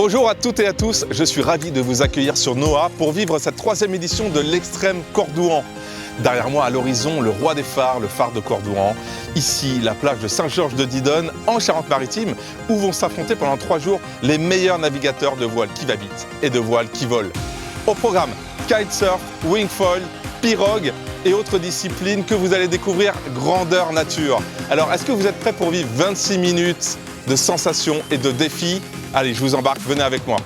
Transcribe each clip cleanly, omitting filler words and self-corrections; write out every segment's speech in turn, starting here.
Bonjour à toutes et à tous, je suis ravi de vous accueillir sur NOAH pour vivre cette 3e édition de l'Extrême Cordouan. Derrière moi, à l'horizon, le roi des phares, le phare de Cordouan. Ici, la plage de Saint-Georges-de-Didonne, en Charente-Maritime, où vont s'affronter pendant 3 jours les meilleurs navigateurs de voiles qui va vite et de voiles qui volent. Au programme, kitesurf, wingfoil, pirogue et autres disciplines que vous allez découvrir grandeur nature. Alors, est-ce que vous êtes prêts pour vivre 26 minutes de sensations et de défis? Allez, je vous embarque, venez avec moi.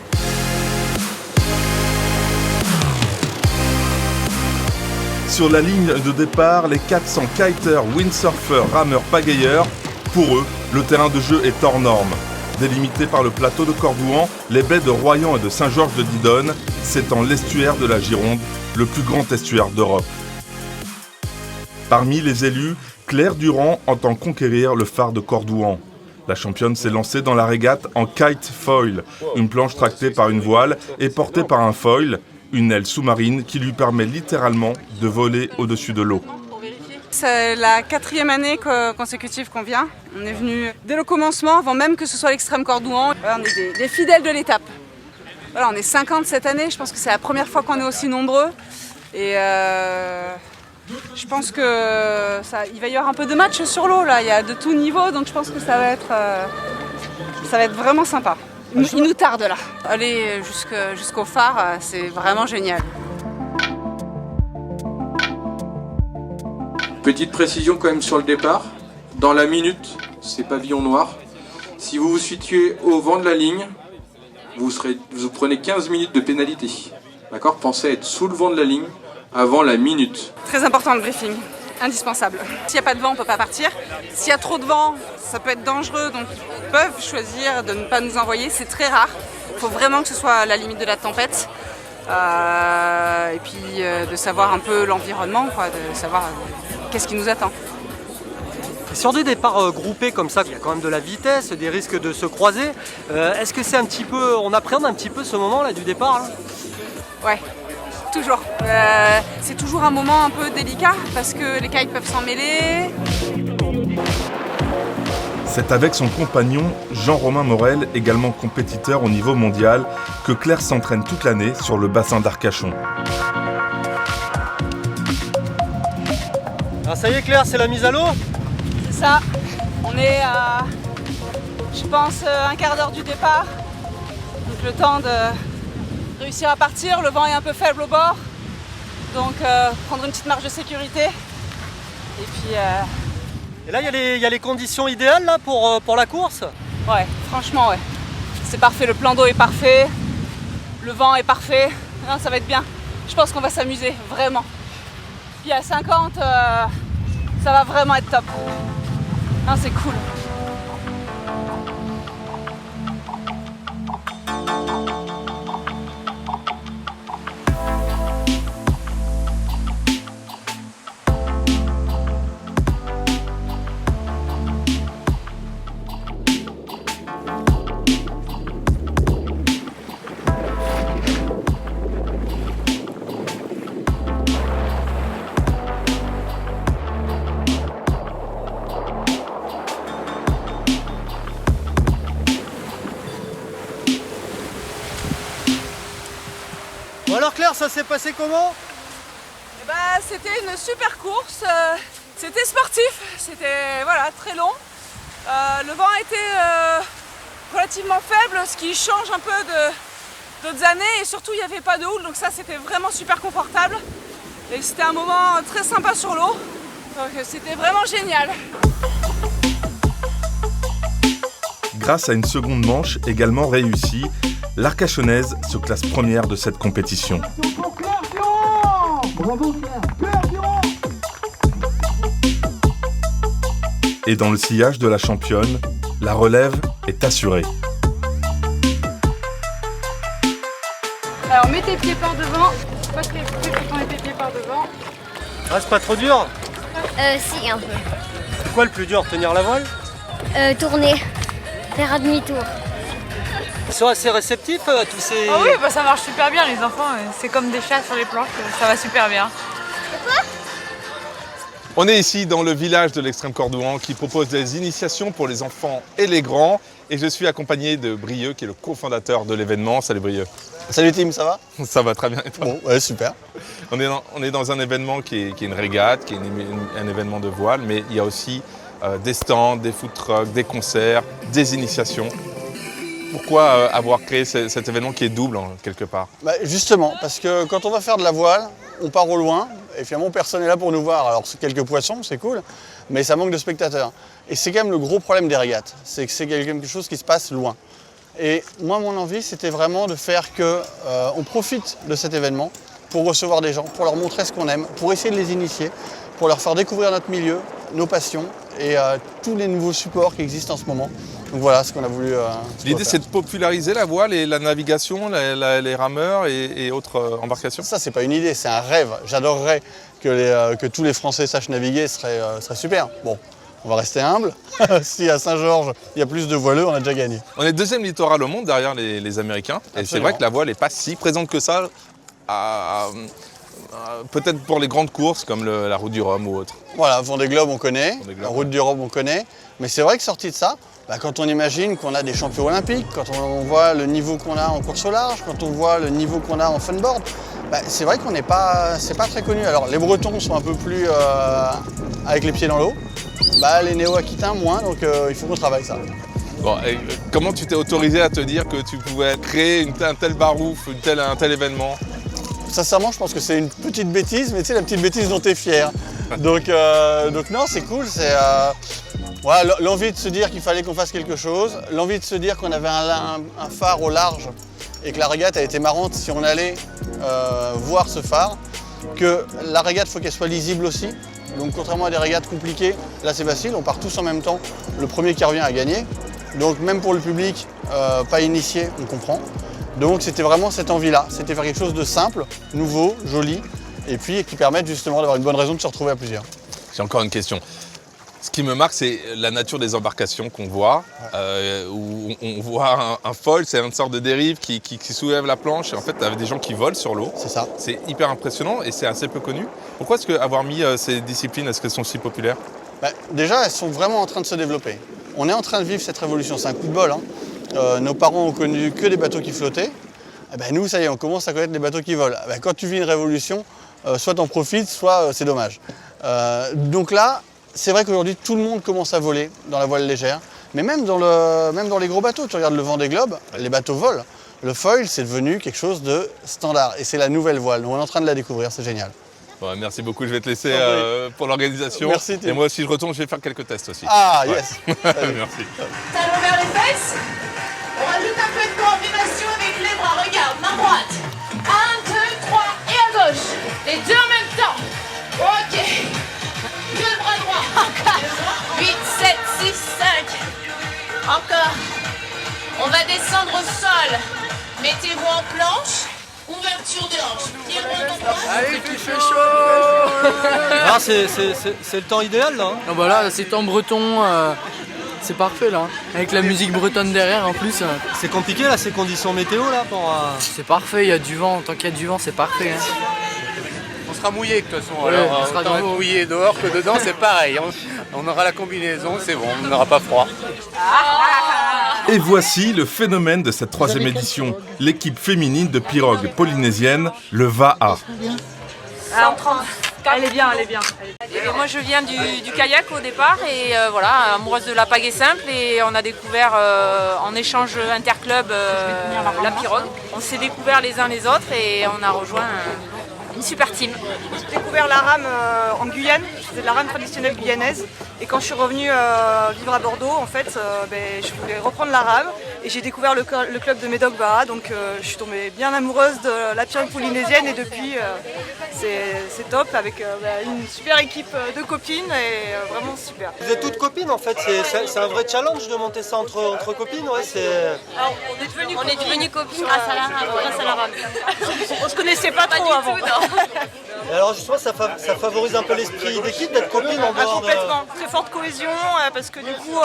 Sur la ligne de départ, les 400 kiteurs, windsurfers, rameurs, pagayeurs, pour eux, le terrain de jeu est hors norme. Délimité par le plateau de Cordouan, les baies de Royan et de Saint-Georges-de-Didonne, s'étend l'estuaire de la Gironde, le plus grand estuaire d'Europe. Parmi les élus, Claire Durand entend conquérir le phare de Cordouan. La championne s'est lancée dans la régate en kite foil, une planche tractée par une voile et portée par un foil, une aile sous-marine qui lui permet littéralement de voler au-dessus de l'eau. C'est la 4e année consécutive qu'on vient. On est venu dès le commencement, avant même que ce soit l'Extrême Cordouan. On est des fidèles de l'étape. Voilà, on est 50 cette année, je pense que c'est la première fois qu'on est aussi nombreux. Et je pense qu'il va y avoir un peu de match sur l'eau, là. Il y a de tout niveau, donc je pense que ça va être vraiment sympa. Il nous tarde là. Aller jusqu'au phare, c'est vraiment génial. Petite précision quand même sur le départ. Dans la minute, c'est pavillon noir. Si vous vous situez au vent de la ligne, vous prenez 15 minutes de pénalité. D'accord ? Pensez à être sous le vent de la ligne avant la minute. Très important le briefing, indispensable. S'il n'y a pas de vent, on ne peut pas partir. S'il y a trop de vent, ça peut être dangereux, donc ils peuvent choisir de ne pas nous envoyer. C'est très rare. Il faut vraiment que ce soit à la limite de la tempête. Et puis de savoir un peu l'environnement, quoi, de savoir qu'est-ce qui nous attend. Sur des départs groupés comme ça, il y a quand même de la vitesse, des risques de se croiser. Est-ce que c'est un petit peu, on appréhende un petit peu ce moment-là du départ là ? Ouais, toujours. C'est toujours un moment un peu délicat parce que les kites peuvent s'en mêler. C'est avec son compagnon, Jean-Romain Morel, également compétiteur au niveau mondial, que Claire s'entraîne toute l'année sur le bassin d'Arcachon. Ah, ça y est Claire, c'est la mise à l'eau ? C'est ça. On est à, je pense, un quart d'heure du départ. Donc le temps de réussir à partir. Le vent est un peu faible au bord. Donc prendre une petite marge de sécurité. Et puis... Et là, il y a les conditions idéales là, pour la course ? Ouais, franchement, ouais. C'est parfait, le plan d'eau est parfait, le vent est parfait. Non, ça va être bien. Je pense qu'on va s'amuser, vraiment. Puis à 50, ça va vraiment être top. Non, c'est cool. Bon alors Claire, ça s'est passé comment ? C'était une super course. C'était sportif. C'était très long. Le vent était relativement faible, ce qui change un peu d'autres années. Et surtout, il n'y avait pas de houle, donc ça, c'était vraiment super confortable. Et c'était un moment très sympa sur l'eau. Donc c'était vraiment génial. Grâce à une seconde manche également réussie, l'Arcachonnaise se classe première de cette compétition. Et dans le sillage de la championne, la relève est assurée. Alors, mets tes pieds par devant. Pas très quand on met tes pieds par devant. Ah, c'est pas trop dur ? Si, un peu. C'est quoi le plus dur, tenir la voile ? Tourner, faire un demi-tour. Ils sont assez réceptifs à tous ces... Ah oui, ça marche super bien les enfants, c'est comme des chats sur les planches, ça va super bien. On est ici dans le village de l'Extrême Cordouan qui propose des initiations pour les enfants et les grands. Et je suis accompagné de Brieux qui est le cofondateur de l'événement. Salut Brieux. Salut Tim, ça va? Ça va très bien et toi? Bon, ouais, super. On est dans un événement qui est une régate, qui est un événement de voile, mais il y a aussi des stands, des food trucks, des concerts, des initiations. Pourquoi avoir créé cet événement qui est double quelque part? Justement, parce que quand on va faire de la voile, on part au loin et finalement personne n'est là pour nous voir. Alors c'est quelques poissons, c'est cool, mais ça manque de spectateurs. Et c'est quand même le gros problème des régates, c'est que c'est quelque chose qui se passe loin. Et moi, mon envie, c'était vraiment de faire qu'on profite de cet événement pour recevoir des gens, pour leur montrer ce qu'on aime, pour essayer de les initier, pour leur faire découvrir notre milieu, nos passions et tous les nouveaux supports qui existent en ce moment. Donc voilà ce qu'on a voulu. L'idée, c'est de populariser la voile et la navigation, les rameurs et autres embarcations. Ça, c'est pas une idée, c'est un rêve. J'adorerais que tous les Français sachent naviguer, ce serait super. Bon, on va rester humble. Si à Saint-Georges, il y a plus de voileux, on a déjà gagné. On est deuxième littoral au monde derrière les Américains. Et Absolument. c'est vrai que la voile n'est pas si présente que ça, peut-être pour les grandes courses comme la Route du Rhum ou autre. Voilà, Vendée Globe, on connaît. Vendée Globe, La Route du Rhum, on connaît. Mais c'est vrai que sorti de ça, quand on imagine qu'on a des champions olympiques, quand on voit le niveau qu'on a en course au large, quand on voit le niveau qu'on a en funboard, c'est vrai qu'on n'est pas, c'est pas très connu. Alors les Bretons sont un peu plus avec les pieds dans l'eau, les Néo-Aquitains moins, donc il faut qu'on travaille ça. Bon, et comment tu t'es autorisé à te dire que tu pouvais créer un tel barouf, un tel événement? Sincèrement, je pense que c'est une petite bêtise, mais tu sais, la petite bêtise dont tu es fier. Donc non, c'est cool, c'est voilà, l'envie de se dire qu'il fallait qu'on fasse quelque chose, l'envie de se dire qu'on avait un phare au large et que la régate a été marrante si on allait voir ce phare, que la régate, il faut qu'elle soit lisible aussi. Donc contrairement à des régates compliquées, là c'est facile, on part tous en même temps, le premier qui revient a gagné. Donc même pour le public pas initié, on comprend. Donc c'était vraiment cette envie-là, c'était faire quelque chose de simple, nouveau, joli, et puis qui permette justement d'avoir une bonne raison de se retrouver à plusieurs. J'ai encore une question. Ce qui me marque, c'est la nature des embarcations qu'on voit, où on voit un foil, c'est une sorte de dérive qui soulève la planche, et en fait, il y a des gens qui volent sur l'eau. C'est ça. C'est hyper impressionnant et c'est assez peu connu. Pourquoi est-ce qu'avoir mis ces disciplines, est-ce qu'elles sont si populaires? Déjà, elles sont vraiment en train de se développer. On est en train de vivre cette révolution, c'est un coup de bol. Nos parents ont connu que des bateaux qui flottaient. Nous, ça y est, on commence à connaître les bateaux qui volent. Quand tu vis une révolution, soit t'en profites, soit c'est dommage. Donc là, c'est vrai qu'aujourd'hui, tout le monde commence à voler dans la voile légère. Mais même dans les gros bateaux, tu regardes le Vendée Globe, les bateaux volent. Le foil, c'est devenu quelque chose de standard. Et c'est la nouvelle voile. Donc on est en train de la découvrir, c'est génial. Bon, merci beaucoup, je vais te laisser pour l'organisation. Merci, Tim. Et moi, si je retourne, je vais faire quelques tests aussi. Ah, yes. Merci. Talons vers les fesses. On rajoute un peu de coordination avec les bras. Regarde, main droite. 1, 2, 3 et à gauche. Les deux en même temps. Ok. Deux bras droits. Encore. 8, 7, 6, 5. Encore. On va descendre au sol. Mettez-vous en planche. Ouverture des hanches. Pieds droits en droite. Allez, il fait chaud. Ah, c'est le temps idéal là. Ah bah là, c'est temps breton, c'est parfait là. Avec la musique bretonne derrière en plus. C'est compliqué là, ces conditions météo là pour. C'est parfait, il y a du vent. Tant qu'il y a du vent, c'est parfait. On sera mouillé de toute façon. Ouais, Alors, on sera autant dans- mouillé dehors que dedans, c'est pareil. On aura la combinaison, c'est bon, on n'aura pas froid. Et voici le phénomène de cette troisième édition, l'équipe féminine de pirogue polynésienne, le VAA. Elle est bien, elle est bien. Et moi je viens du kayak au départ et voilà, amoureuse de la pagaie simple et on a découvert en échange interclub la pirogue. On s'est découvert les uns les autres et on a rejoint une super team. J'ai découvert la rame en Guyane, je faisais de la rame traditionnelle guyanaise et quand je suis revenue vivre à Bordeaux, en fait, je voulais reprendre la rame et j'ai découvert le club de Médoc Baha, donc je suis tombée bien amoureuse de la pirogue polynésienne et depuis c'est top avec une super équipe de copines et vraiment super. Vous êtes toutes copines en fait, c'est un vrai challenge de monter ça entre copines, ouais, c'est. Alors, on est devenues copines grâce à la rame. On se connaissait pas trop avant. Et alors justement ça favorise un peu l'esprit d'équipe d'être copine en dehors de. Complètement, très forte cohésion parce que du coup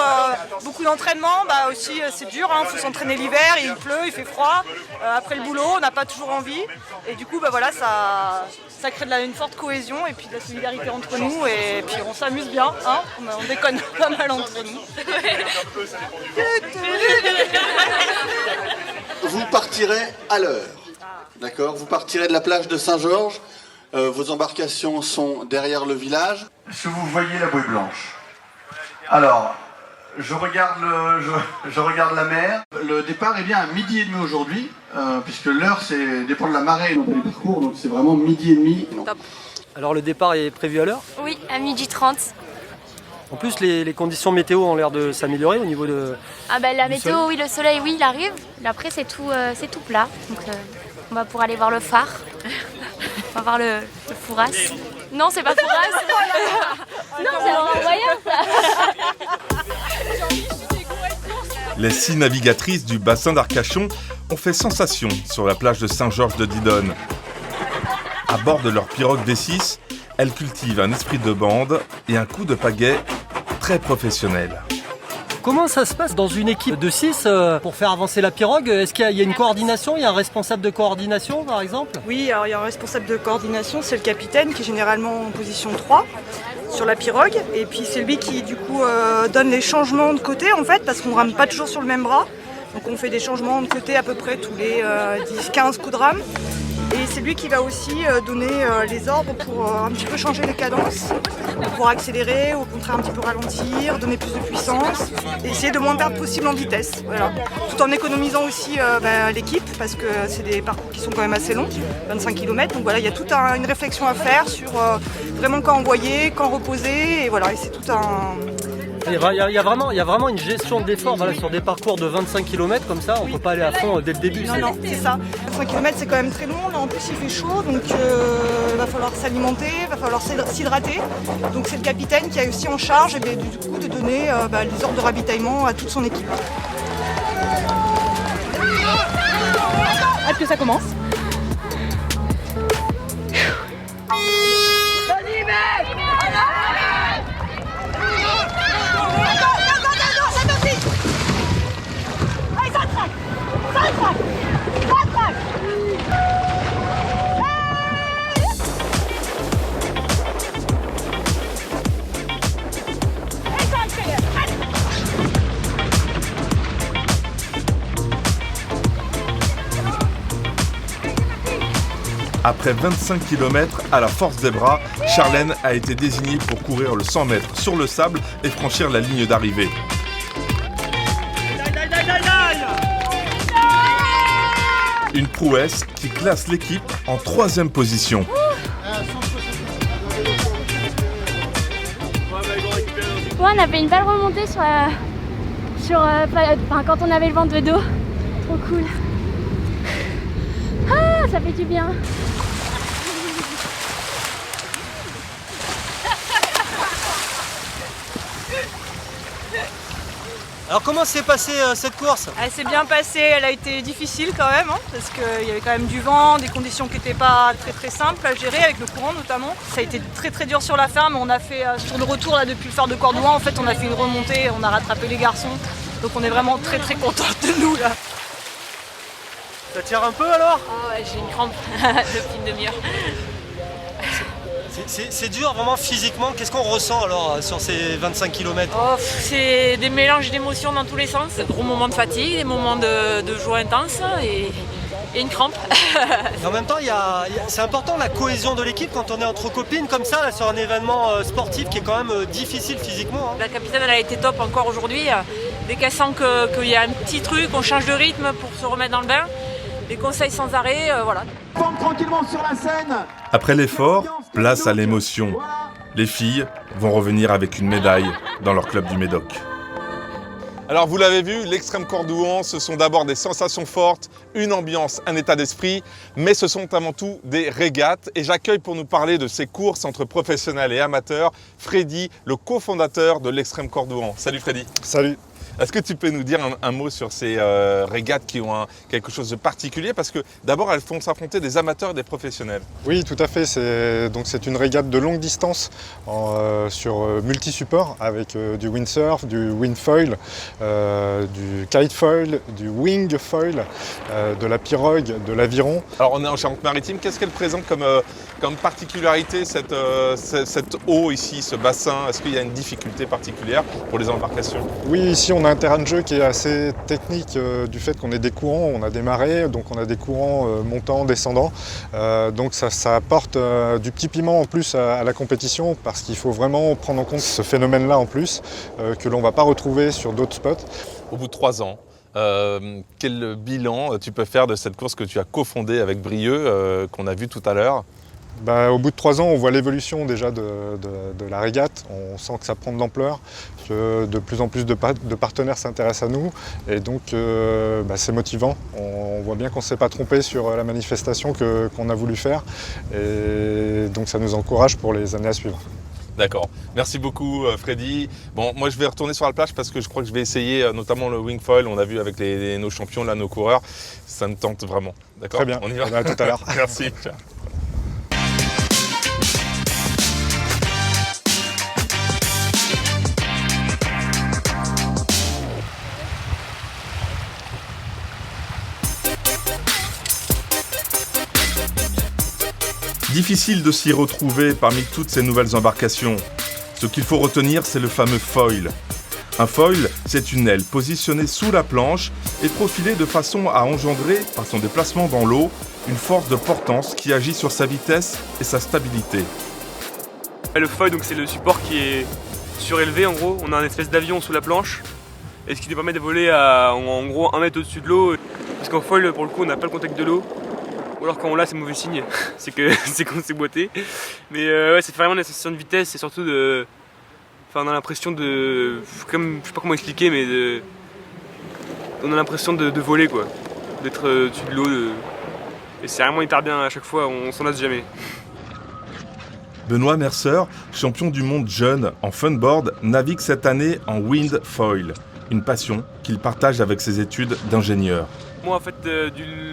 beaucoup d'entraînement, aussi c'est dur, faut s'entraîner l'hiver, il pleut, il fait froid, après le boulot on n'a pas toujours envie et du coup voilà Ça crée une forte cohésion et puis de la solidarité entre nous et puis on s'amuse bien, hein, on déconne pas mal entre nous. Vous partirez à l'heure, d'accord? Vous partirez de la plage de Saint-Georges. Vos embarcations sont derrière le village. Est-ce que vous voyez la bouée blanche? Alors, je regarde la mer. Le départ est bien à 12h30 aujourd'hui, puisque l'heure dépend de la marée, donc les parcours, donc c'est vraiment 12h30. Top. Alors le départ est prévu à l'heure? Oui, à 12h30. En plus, les conditions météo ont l'air de s'améliorer au niveau de... Ah bah la du météo, sol. oui, le soleil, oui, il arrive. Après, c'est tout plat. Donc on va pouvoir aller voir le phare. On va voir le Fouras. Non, c'est pas Fouras. Non, c'est un voyage, ça. Les 6 navigatrices du bassin d'Arcachon ont fait sensation sur la plage de Saint-Georges de Didonne. À bord de leur pirogue V6, elles cultivent un esprit de bande et un coup de pagaie très professionnel. Comment ça se passe dans une équipe de 6 pour faire avancer la pirogue? Est-ce qu'il y a une coordination? Il y a un responsable de coordination par exemple? Oui, alors il y a un responsable de coordination, c'est le capitaine qui est généralement en position 3 sur la pirogue. Et puis c'est lui qui du coup donne les changements de côté en fait, parce qu'on rame pas toujours sur le même bras. Donc on fait des changements de côté à peu près tous les 10-15 coups de rame. Et c'est lui qui va aussi donner les ordres pour un petit peu changer les cadences, pour accélérer, au contraire un petit peu ralentir, donner plus de puissance, et essayer de moins perdre possible en vitesse. Voilà. Tout en économisant aussi l'équipe, parce que c'est des parcours qui sont quand même assez longs, 25 km. Donc voilà, il y a toute une réflexion à faire sur vraiment quand envoyer, quand reposer, et voilà, et c'est tout un... Il y a vraiment une gestion d'effort sur des parcours de 25 km comme ça, on ne peut pas aller à fond dès le début. Non, c'est ça. 25 km c'est quand même très long, là en plus il fait chaud, donc il va falloir s'alimenter, il va falloir s'hydrater. Donc c'est le capitaine qui a aussi en charge du coup, de donner les ordres de ravitaillement à toute son équipe. Hâte que ça commence. Après 25 km, à la force des bras, Charlène a été désignée pour courir le 100 mètres sur le sable et franchir la ligne d'arrivée. Une prouesse qui classe l'équipe en 3e position. Ouais, on a fait une belle remontée quand on avait le vent de dos. Trop cool. Ah, ça fait du bien. Alors comment s'est passée cette course? Elle s'est bien passée, elle a été difficile quand même, hein, parce qu'il y avait quand même du vent, des conditions qui n'étaient pas très simples à gérer, avec le courant notamment. Ça a été très dur sur la fin, mais on a fait sur le retour là, depuis le phare de Cordouan, en fait on a fait une remontée, on a rattrapé les garçons. Donc on est vraiment très contente de nous là. Ça tire un peu alors? Oh ouais, j'ai une crampe depuis une demi-heure. C'est dur vraiment physiquement, qu'est-ce qu'on ressent alors sur ces 25 km? C'est des mélanges d'émotions dans tous les sens, des gros moments de fatigue, des moments de joie intense et une crampe. Et en même temps, c'est important la cohésion de l'équipe quand on est entre copines comme ça, là, sur un événement sportif qui est quand même difficile physiquement. Hein. La capitaine elle a été top encore aujourd'hui, dès qu'elle sent qu'il y a un petit truc, on change de rythme pour se remettre dans le bain. Les conseils sans arrêt, voilà. Tranquillement sur la scène. Après l'effort, place à l'émotion. Les filles vont revenir avec une médaille dans leur club du Médoc. Alors vous l'avez vu, l'Extrême Cordouan, ce sont d'abord des sensations fortes, une ambiance, un état d'esprit, mais ce sont avant tout des régates. Et j'accueille pour nous parler de ces courses entre professionnels et amateurs, Freddy, le cofondateur de l'Extrême Cordouan. Salut Freddy. Salut. Est-ce que tu peux nous dire un mot sur ces régates qui ont quelque chose de particulier? Parce que d'abord, elles font s'affronter des amateurs et des professionnels. Oui, tout à fait. C'est une régate de longue distance sur multi-support avec du windsurf, du windfoil, du kitefoil, du wingfoil, de la pirogue, de l'aviron. Alors on est en Charente-Maritime. Qu'est-ce qu'elle présente comme particularité cette eau ici, ce bassin? Est-ce qu'il y a une difficulté particulière pour les embarcations? Oui, ici on a un terrain de jeu qui est assez technique du fait qu'on ait des courants, on a des marées, donc on a des courants montants, descendants. Donc ça apporte du petit piment en plus à la compétition parce qu'il faut vraiment prendre en compte ce phénomène-là en plus que l'on ne va pas retrouver sur d'autres spots. Au bout de 3 ans, quel bilan tu peux faire de cette course que tu as cofondée avec Brieux, qu'on a vu tout à l'heure? Au bout de 3 ans, on voit l'évolution déjà de la régate. On sent que ça prend de l'ampleur, que de plus en plus de partenaires s'intéressent à nous. Et donc, c'est motivant. On voit bien qu'on ne s'est pas trompé sur la manifestation qu'on a voulu faire. Et donc, ça nous encourage pour les années à suivre. D'accord. Merci beaucoup, Freddy. Bon, moi, je vais retourner sur la plage parce que je crois que je vais essayer notamment le wingfoil. On a vu avec nos champions, là, nos coureurs. Ça me tente vraiment. D'accord ? Très bien. On y va. À tout à l'heure. Merci. Ciao. Difficile de s'y retrouver parmi toutes ces nouvelles embarcations. Ce qu'il faut retenir, c'est le fameux foil. Un foil, c'est une aile positionnée sous la planche et profilée de façon à engendrer, par son déplacement dans l'eau, une force de portance qui agit sur sa vitesse et sa stabilité. Le foil, donc, c'est le support qui est surélevé en gros. On a une espèce d'avion sous la planche et ce qui nous permet de voler à en gros 1 mètre au-dessus de l'eau. Parce qu'en foil, pour le coup, on n'a pas le contact de l'eau. Ou alors quand on l'a, c'est mauvais signe, c'est qu'on s'est boité. Mais ouais, c'est vraiment une sensation de vitesse et surtout de... Enfin, on a l'impression de... Comme, je sais pas comment expliquer, mais on a l'impression de voler, quoi. D'être au-dessus de l'eau. Et c'est vraiment hyper bien à chaque fois, on s'en lasse jamais. Benoît Mercer, champion du monde jeune en funboard, navigue cette année en windfoil, une passion qu'il partage avec ses études d'ingénieur. Moi en fait,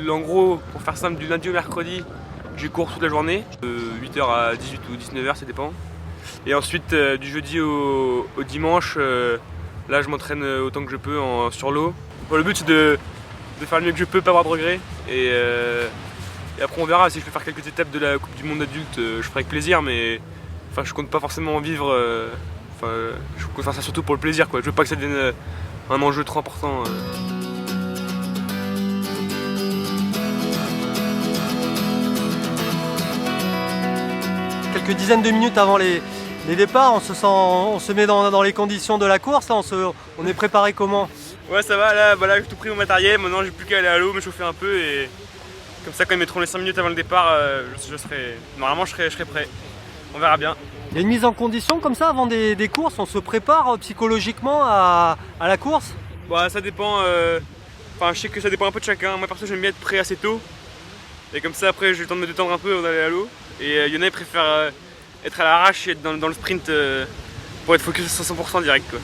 en gros, pour faire simple, du lundi au mercredi, j'ai cours toute la journée, de 8h à 18 ou 19h, ça dépend. Et ensuite, du jeudi au dimanche, là je m'entraîne autant que je peux sur l'eau. Bon, le but c'est de faire le mieux que je peux, pas avoir de regrets. Et après on verra, si je peux faire quelques étapes de la Coupe du Monde adulte, je ferai avec plaisir, mais enfin, je compte pas forcément en vivre, je compte faire ça surtout pour le plaisir, quoi. Je veux pas que ça devienne un enjeu trop important. Quelques dizaines de minutes avant les départs, on se met dans les conditions de la course, là, on est préparé comment? Ouais, ça va, là j'ai tout pris mon matériel, maintenant j'ai plus qu'à aller à l'eau, me chauffer un peu et comme ça quand ils mettront les 5 minutes avant le départ, normalement je serai prêt, on verra bien. Il y a une mise en condition comme ça avant des courses, on se prépare psychologiquement à la course? Bah ça dépend, je sais que ça dépend un peu de chacun, moi perso j'aime bien être prêt assez tôt et comme ça après j'ai le temps de me détendre un peu avant d'aller à l'eau. Et il y en a qui préfèrent être à l'arrache et être dans le sprint pour être focus à 100% direct, quoi.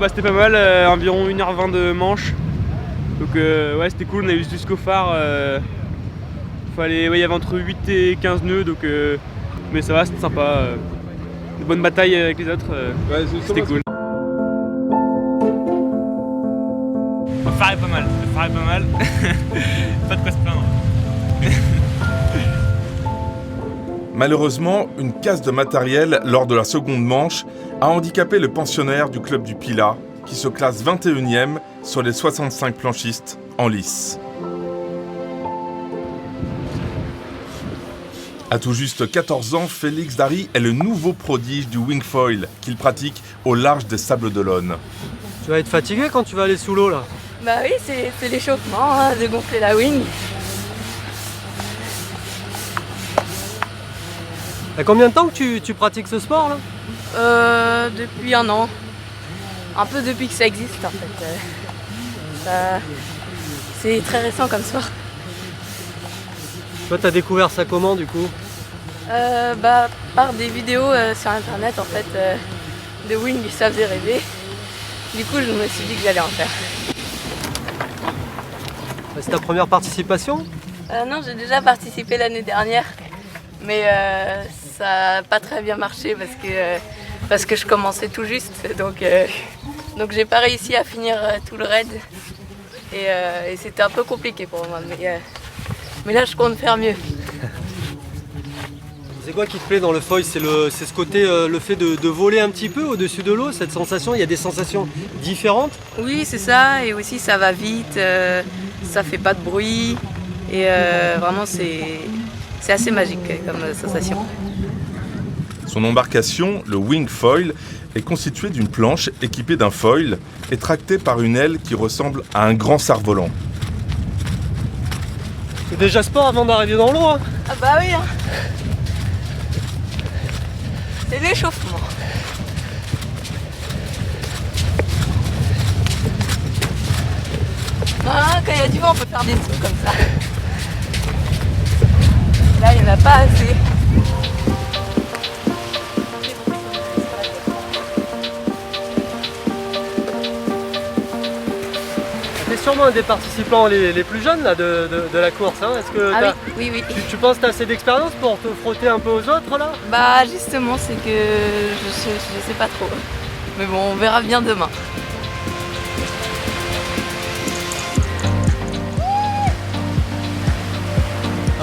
C'était pas mal, environ 1h20 de manche. Donc ouais, c'était cool, on a eu jusqu'au phare. Il y avait entre 8 et 15 nœuds, donc, mais ça va, c'était sympa. Une bonne bataille avec les autres, c'était cool. Le phare est pas mal, pas de quoi se plaindre. Malheureusement, une casse de matériel lors de la seconde manche a handicapé le pensionnaire du club du Pilat, qui se classe 21e sur les 65 planchistes en lice. À tout juste 14 ans, Félix Dary est le nouveau prodige du wingfoil qu'il pratique au large des Sables d'Olonne. Tu vas être fatigué quand tu vas aller sous l'eau là? Bah oui, c'est l'échauffement, hein, de gonfler la wing. T'as combien de temps que tu pratiques ce sport là? Depuis 1 an. Un peu depuis que ça existe en fait. C'est très récent comme sport. Toi, t'as découvert ça comment du coup? Par des vidéos sur internet en fait, de wing, ça faisait rêver. Du coup, je me suis dit que j'allais en faire. C'est ta première participation? Non, j'ai déjà participé l'année dernière, mais ça n'a pas très bien marché parce que je commençais tout juste, donc j'ai pas réussi à finir tout le raid et c'était un peu compliqué pour moi, mais là je compte faire mieux. C'est quoi qui te plaît dans le foil? C'est ce côté, le fait de voler un petit peu au-dessus de l'eau, cette sensation, il y a des sensations différentes? Oui, c'est ça, et aussi ça va vite, ça fait pas de bruit, et vraiment c'est assez magique comme sensation. Son embarcation, le wing foil, est constituée d'une planche équipée d'un foil et tractée par une aile qui ressemble à un grand cerf-volant. C'est déjà sport avant d'arriver dans l'eau, hein? Ah bah oui, hein. C'est l'échauffement. Ah, quand il y a du vent, on peut faire des sauts comme ça. Là, il n'y en a pas assez. T'es sûrement un des participants les plus jeunes là, de la course. Hein. Est-ce que oui. Tu penses que tu as assez d'expérience pour te frotter un peu aux autres là? Bah justement, c'est que je sais pas trop. Mais bon, on verra bien demain.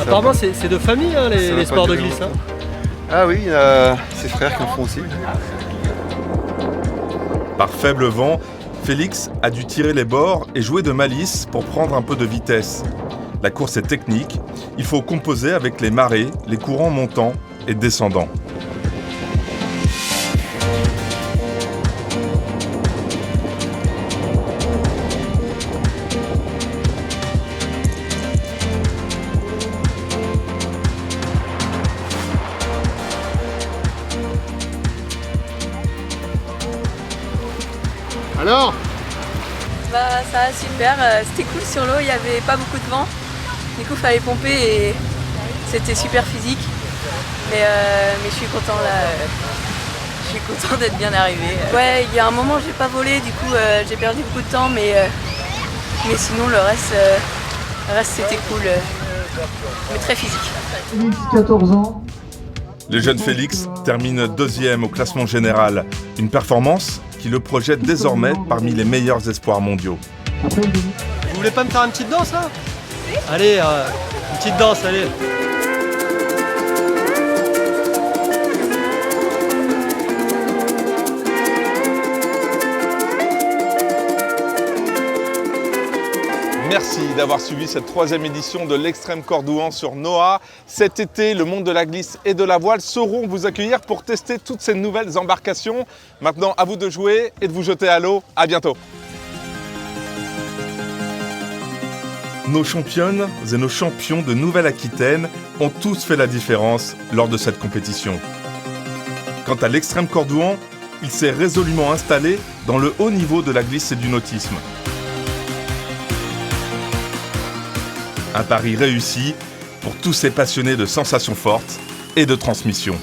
Apparemment, c'est de famille hein, les sports de glisse. Hein. Ah oui, ses frères qui en font aussi. Par faible vent, Félix a dû tirer les bords et jouer de malice pour prendre un peu de vitesse. La course est technique, il faut composer avec les marées, les courants montants et descendants. Alors? Bah ça va super, c'était cool sur l'eau, il n'y avait pas beaucoup de vent. Du coup il fallait pomper et c'était super physique. Mais je suis content là, je suis content d'être bien arrivé. Ouais, il y a un moment j'ai pas volé, du coup j'ai perdu beaucoup de temps, mais sinon le reste c'était cool, mais très physique. Félix, 14 ans. Le jeune Félix termine 2e au classement général, une performance qui le projette désormais parmi les meilleurs espoirs mondiaux. Vous voulez pas me faire une petite danse là? Allez, une petite danse, allez. Merci d'avoir suivi cette 3e édition de l'Extrême Cordouan sur NOAA. Cet été, le monde de la glisse et de la voile sauront vous accueillir pour tester toutes ces nouvelles embarcations. Maintenant, à vous de jouer et de vous jeter à l'eau. À bientôt. Nos championnes et nos champions de Nouvelle-Aquitaine ont tous fait la différence lors de cette compétition. Quant à l'Extrême Cordouan, il s'est résolument installé dans le haut niveau de la glisse et du nautisme. Un pari réussi pour tous ces passionnés de sensations fortes et de transmission.